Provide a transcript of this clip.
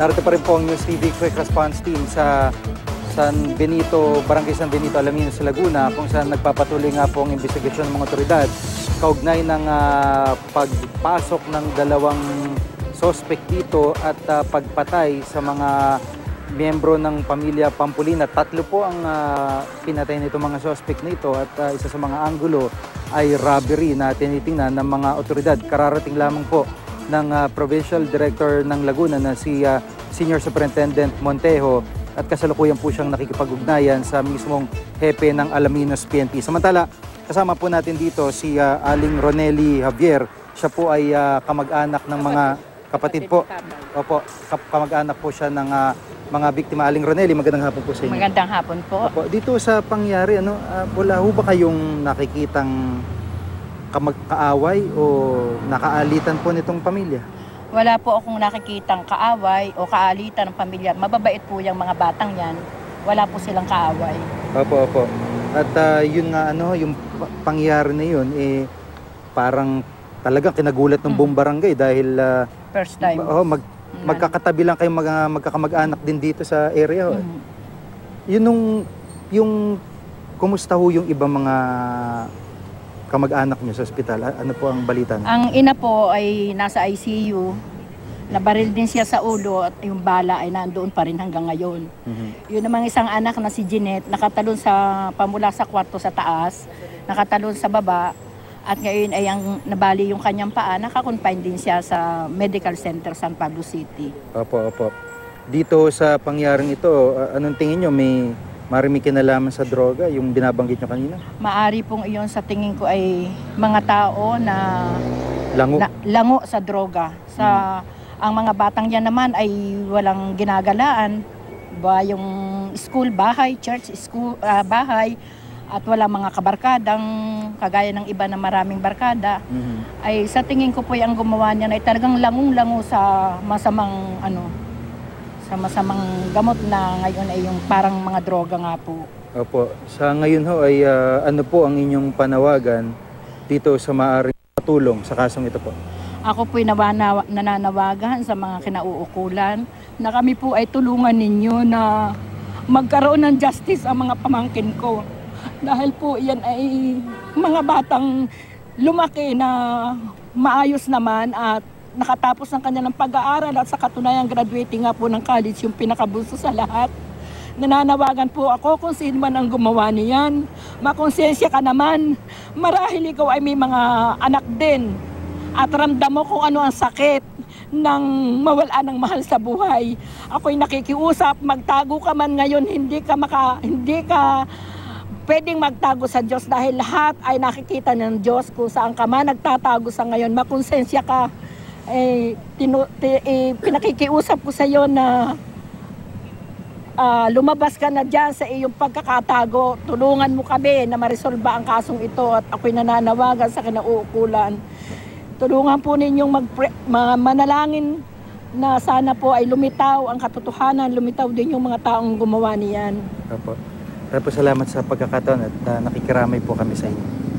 Narito pa rin po ang News TV Quick Response Team sa San Benito, Barangay San Benito, Alaminos, Laguna, kung saan nagpapatuloy nga po ang investigasyon ng mga otoridad kaugnay ng pagpasok ng dalawang sospek dito at pagpatay sa mga miyembro ng pamilya Pampolina. 3 po ang pinatay nito mga sospek nito at isa sa mga anggulo ay robbery na tinitingnan ng mga otoridad. Kararating lamang po ng Provincial Director ng Laguna na si Senior Superintendent Montejo at kasalukuyan po siyang nakikipag-ugnayan sa mismong hepe ng Alaminos PNP. Samantala, kasama po natin dito si Aling Ronely Javier. Siya po ay kamag-anak ng mga kapatid po. Opo, kamag-anak po siya ng mga biktima. Aling Ronely, magandang hapon po sa inyo. Magandang hapon po. Opo, dito sa pangyari, wala ho ba kayong nakikitang kaaway o nakaalitan po nitong pamilya? Wala po akong nakikitang kaaway o kaalitan ng pamilya. Mababait po yung mga batang yan. Wala po silang kaaway. Opo, opo. At yun nga, yung pangyari na yun, parang talagang kinagulat ng buong barangay dahil First time. magkakatabi lang kayong magkakamag-anak din dito sa area. Yung kumusta ho yung ibang mga kamag-anak nyo sa ospital? Ano po ang balita? Ang ina po ay nasa ICU. Nabaril din siya sa ulo at yung bala ay nandoon pa rin hanggang ngayon. Yun namang isang anak na si Jeanette, nakatalon pamula sa kwarto sa taas, nakatalon sa baba, at ngayon ay nabali yung kanyang paa, nakakonfine din siya sa Medical Center San Pablo City. Opo, opo. Dito sa pangyaring ito, anong tingin nyo? May kinalaman sa droga, yung binabanggit nyo kanina? Maari pong iyon sa tingin ko ay mga tao na lango sa droga. Ang mga batang yan naman ay walang ginagalaan. Yung school, bahay, church, school, bahay, at wala mga kabarkadang kagaya ng iba na maraming barkada. Ay sa tingin ko po ang gumawa niya ay talagang langong-lango sa masamang gamot na ngayon ay yung parang mga droga nga po. Opo. Sa ngayon ho ay ano po ang inyong panawagan dito sa maaaring patulong sa kasong ito po? Ako po'y nananawagan sa mga kinauukulan na kami po ay tulungan ninyo na magkaroon ng justice ang mga pamangkin ko. Dahil po yan ay mga batang lumaki na maayos naman at nakatapos ng kanilang pag-aaral at sa katunayan graduating nga po ng college yung pinakabulso sa lahat. Nananawagan po ako kung sino man ang gumawa niyan. Makonsensya ka naman. Marahil ikaw ay may mga anak din. At ramdam mo kung ano ang sakit ng mawala ng mahal sa buhay. Ako'y nakikiusap, magtago ka man ngayon, hindi ka pwedeng magtago sa Diyos dahil lahat ay nakikita ng Diyos kung saan ka man nagtatago sa ngayon. Makonsensya ka. Pinakikiusap ko sa iyo na lumabas ka na dyan sa iyong pagkakatago. Tulungan mo kami na maresolba ang kasong ito at ako'y nananawagan sa kinauukulan. Tulungan po ninyong manalangin na sana po ay lumitaw ang katotohanan, lumitaw din yung mga taong gumawa niyan. Opo. Salamat sa pagkakataon at nakikiramay po kami sa inyo.